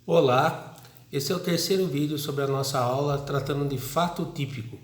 Olá, esse é o terceiro vídeo sobre a nossa aula tratando de fato típico.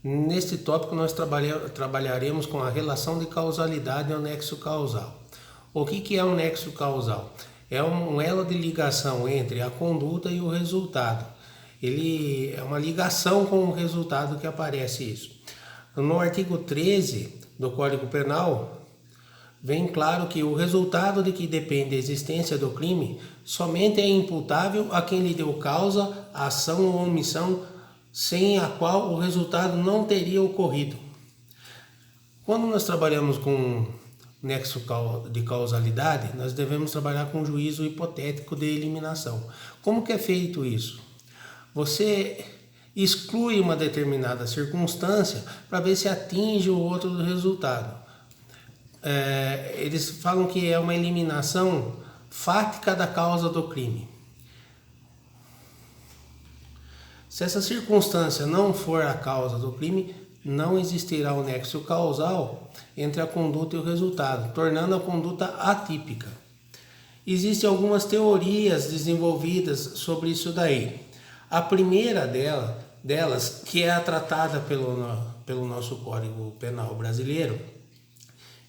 Neste tópico nós trabalharemos com a relação de causalidade ao nexo causal. O que é um nexo causal? É um elo de ligação entre a conduta e o resultado. Ele é uma ligação com o resultado que aparece isso. No artigo 13 do Código Penal, vem claro que o resultado de que depende a existência do crime somente é imputável a quem lhe deu causa, ação ou omissão, sem a qual o resultado não teria ocorrido. Quando nós trabalhamos com nexo de causalidade, nós devemos trabalhar com juízo hipotético de eliminação. Como que é feito isso? Você exclui uma determinada circunstância para ver se atinge o outro resultado. Eles falam que é uma eliminação fática da causa do crime. Se essa circunstância não for a causa do crime, não existirá o nexo causal entre a conduta e o resultado, tornando a conduta atípica. Existem algumas teorias desenvolvidas sobre isso daí. A primeira delas, que é a tratada pelo nosso Código Penal brasileiro,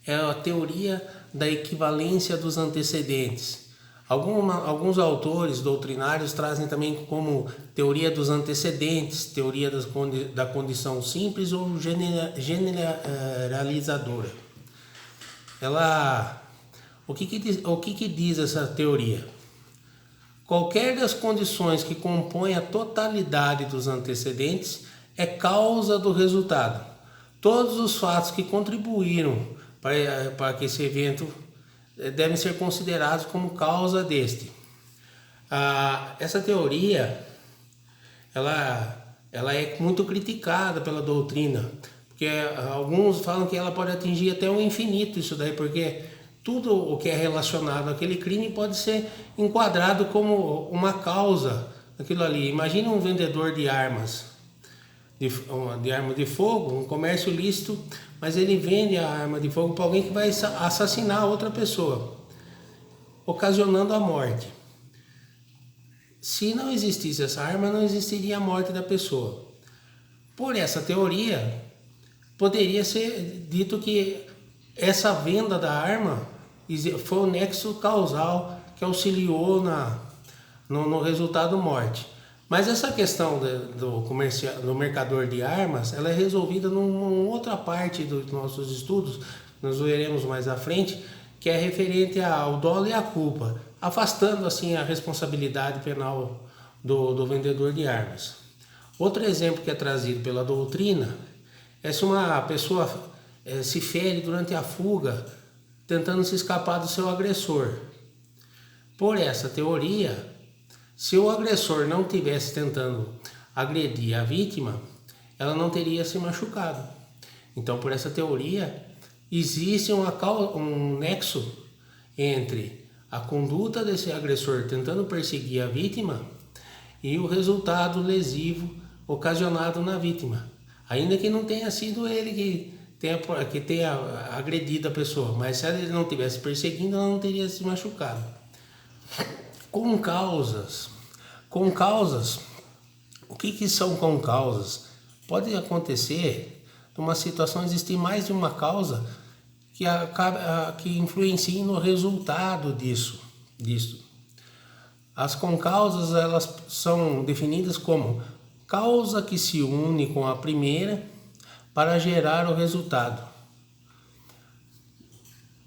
é a teoria da equivalência dos antecedentes. Alguns autores doutrinários trazem também como teoria dos antecedentes, teoria da condição simples ou generalizadora. O que diz essa teoria? Qualquer das condições que compõem a totalidade dos antecedentes é causa do resultado. Todos os fatos que contribuíram para que esse evento devem ser considerados como causa deste. Essa teoria ela é muito criticada pela doutrina, porque alguns falam que ela pode atingir até o infinito isso daí, porque tudo o que é relacionado àquele crime pode ser enquadrado como uma causa daquilo ali. Imagina um vendedor de armas, de arma de fogo, um comércio lícito, mas ele vende a arma de fogo para alguém que vai assassinar outra pessoa, ocasionando a morte. Se não existisse essa arma, não existiria a morte da pessoa. Por essa teoria, poderia ser dito que essa venda da arma foi o nexo causal que auxiliou no resultado morte. Mas essa questão do mercador de armas, ela é resolvida numa outra parte dos nossos estudos, nós veremos mais à frente, que é referente ao dolo e à culpa, afastando assim a responsabilidade penal do vendedor de armas. Outro exemplo que é trazido pela doutrina é se uma pessoa se fere durante a fuga, tentando se escapar do seu agressor. Por essa teoria, se o agressor não estivesse tentando agredir a vítima, ela não teria se machucado. Então, por essa teoria, existe um nexo entre a conduta desse agressor tentando perseguir a vítima e o resultado lesivo ocasionado na vítima. Ainda que não tenha sido ele que tenha agredido a pessoa, mas se ele não estivesse perseguindo, ela não teria se machucado. Com causas, o que são concausas? Pode acontecer numa situação existir mais de uma causa que influencie no resultado disso. As concausas, elas são definidas como causa que se une com a primeira para gerar o resultado.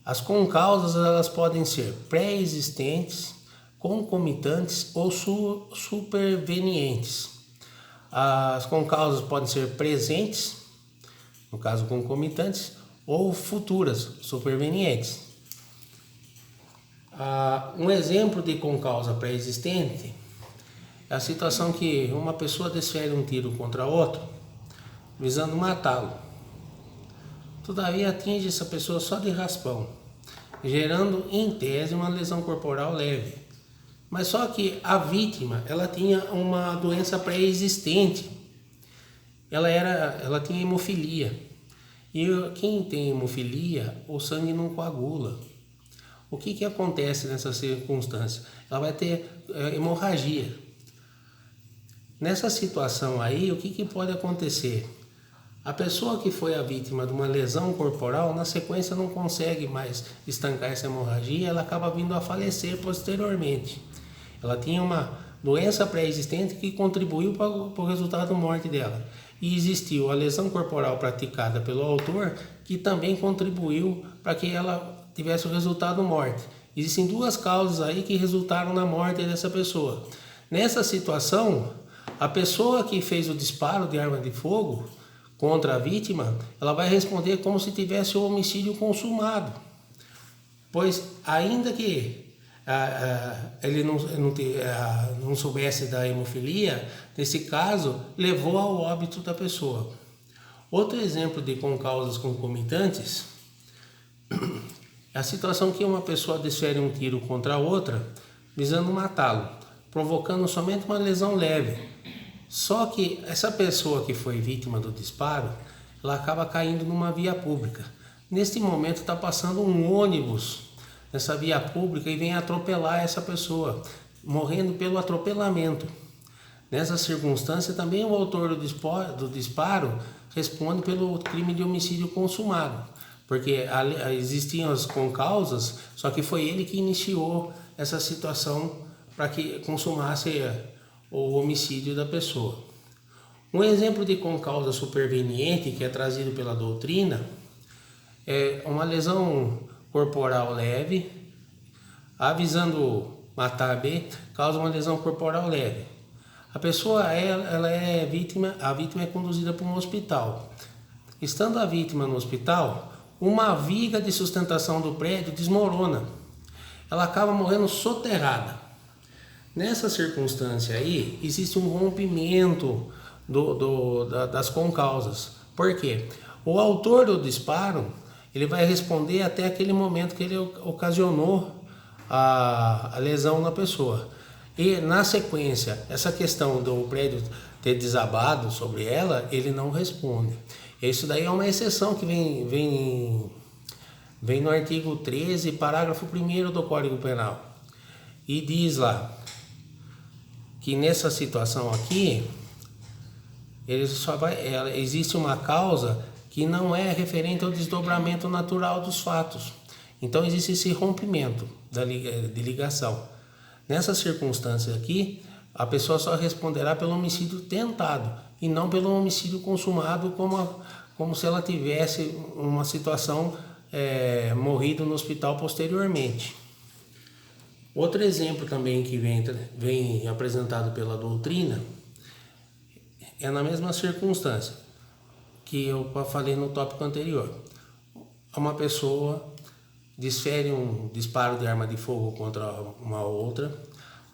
As concausas, elas podem ser pré-existentes, concomitantes ou supervenientes. As concausas podem ser presentes, no caso concomitantes, ou futuras, supervenientes. Um exemplo de concausa pré-existente é a situação que uma pessoa desfere um tiro contra outro, visando matá-lo. Todavia atinge essa pessoa só de raspão, gerando em tese uma lesão corporal leve. Mas só que a vítima, ela tinha uma doença pré-existente. Ela tinha hemofilia. E quem tem hemofilia, o sangue não coagula. O que acontece nessa circunstância? Ela vai ter hemorragia. Nessa situação aí, o que pode acontecer? A pessoa que foi a vítima de uma lesão corporal, na sequência não consegue mais estancar essa hemorragia, ela acaba vindo a falecer posteriormente. Ela tinha uma doença pré-existente que contribuiu para o resultado da morte dela. E existiu a lesão corporal praticada pelo autor, que também contribuiu para que ela tivesse o resultado da morte. Existem duas causas aí que resultaram na morte dessa pessoa. Nessa situação, a pessoa que fez o disparo de arma de fogo contra a vítima, ela vai responder como se tivesse o homicídio consumado. Pois, ainda que ele não soubesse da hemofilia, nesse caso, levou ao óbito da pessoa. Outro exemplo de concausas concomitantes é a situação que uma pessoa desfere um tiro contra a outra, visando matá-lo, provocando somente uma lesão leve. Só que essa pessoa que foi vítima do disparo, ela acaba caindo numa via pública. Neste momento está passando um ônibus nessa via pública e vem atropelar essa pessoa, morrendo pelo atropelamento. Nessa circunstância, também o autor do disparo responde pelo crime de homicídio consumado, porque existiam as concausas, só que foi ele que iniciou essa situação para que consumasse o homicídio da pessoa. Um exemplo de concausa superveniente que é trazido pela doutrina é uma lesão corporal leve, avisando matar B, causa uma lesão corporal leve. A pessoa ela é vítima, a vítima é conduzida para um hospital. Estando a vítima no hospital, uma viga de sustentação do prédio desmorona. Ela acaba morrendo soterrada. Nessa circunstância aí, existe um rompimento das concausas. Por quê? O autor do disparo, ele vai responder até aquele momento que ele ocasionou a lesão na pessoa. E na sequência, essa questão do prédio ter desabado sobre ela, ele não responde. Isso daí é uma exceção que vem no artigo 13, parágrafo 1º do Código Penal. E diz lá que nessa situação aqui, existe uma causa que não é referente ao desdobramento natural dos fatos. Então existe esse rompimento de ligação. Nessa circunstância aqui, a pessoa só responderá pelo homicídio tentado e não pelo homicídio consumado, como se ela tivesse uma situação morrido no hospital posteriormente. Outro exemplo também que vem apresentado pela doutrina é na mesma circunstância que eu falei no tópico anterior. Uma pessoa desfere um disparo de arma de fogo contra uma outra,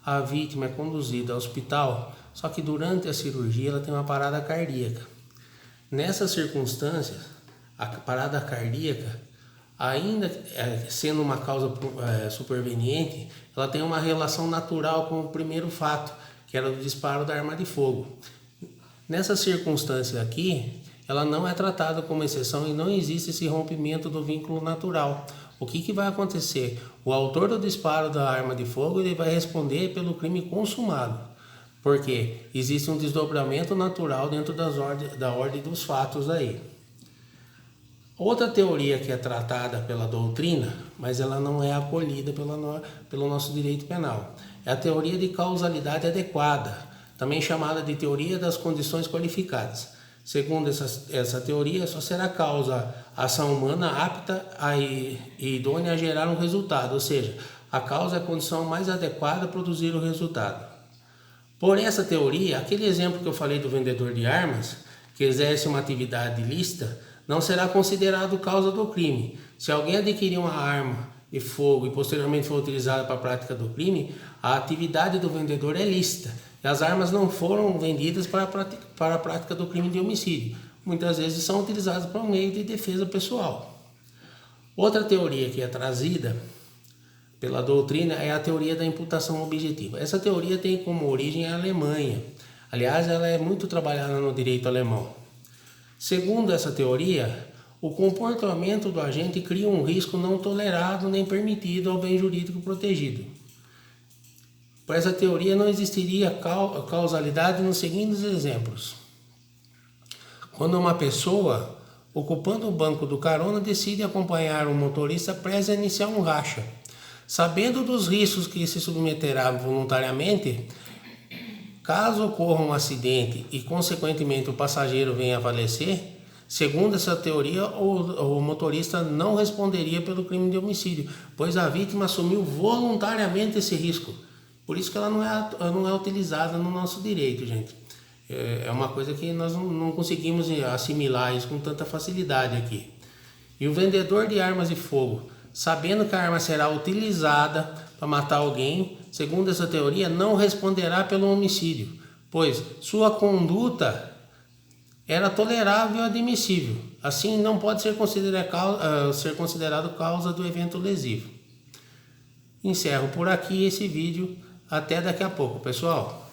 a vítima é conduzida ao hospital, só que durante a cirurgia ela tem uma parada cardíaca. Nessas circunstâncias, a parada cardíaca, ainda sendo uma causa superveniente, ela tem uma relação natural com o primeiro fato, que era o disparo da arma de fogo. Nessa circunstância aqui, ela não é tratada como exceção e não existe esse rompimento do vínculo natural. O que vai acontecer? O autor do disparo da arma de fogo ele vai responder pelo crime consumado, porque existe um desdobramento natural dentro da ordem dos fatos aí. Outra teoria que é tratada pela doutrina, mas ela não é acolhida pelo nosso direito penal, é a teoria de causalidade adequada, também chamada de teoria das condições qualificadas. Segundo essa teoria, só será causa a ação humana apta e idônea a gerar um resultado, ou seja, a causa é a condição mais adequada a produzir o resultado. Por essa teoria, aquele exemplo que eu falei do vendedor de armas, que exerce uma atividade ilícita, não será considerado causa do crime. Se alguém adquirir uma arma de fogo e posteriormente for utilizada para a prática do crime, a atividade do vendedor é lícita. E as armas não foram vendidas para a prática do crime de homicídio. Muitas vezes são utilizadas para um meio de defesa pessoal. Outra teoria que é trazida pela doutrina é a teoria da imputação objetiva. Essa teoria tem como origem a Alemanha. Aliás, ela é muito trabalhada no direito alemão. Segundo essa teoria, o comportamento do agente cria um risco não tolerado nem permitido ao bem jurídico protegido. Por essa teoria não existiria causalidade nos seguintes exemplos. Quando uma pessoa, ocupando o banco do carona, decide acompanhar um motorista prestes a iniciar um racha, sabendo dos riscos que se submeterá voluntariamente, caso ocorra um acidente e, consequentemente, o passageiro venha a falecer, segundo essa teoria, o motorista não responderia pelo crime de homicídio, pois a vítima assumiu voluntariamente esse risco. Por isso que ela não é utilizada no nosso direito, gente. É uma coisa que nós não conseguimos assimilar isso com tanta facilidade aqui. E o vendedor de armas de fogo, sabendo que a arma será utilizada para matar alguém, segundo essa teoria, não responderá pelo homicídio, pois sua conduta era tolerável e admissível. Assim, não pode ser considerado causa do evento lesivo. Encerro por aqui esse vídeo. Até daqui a pouco, pessoal.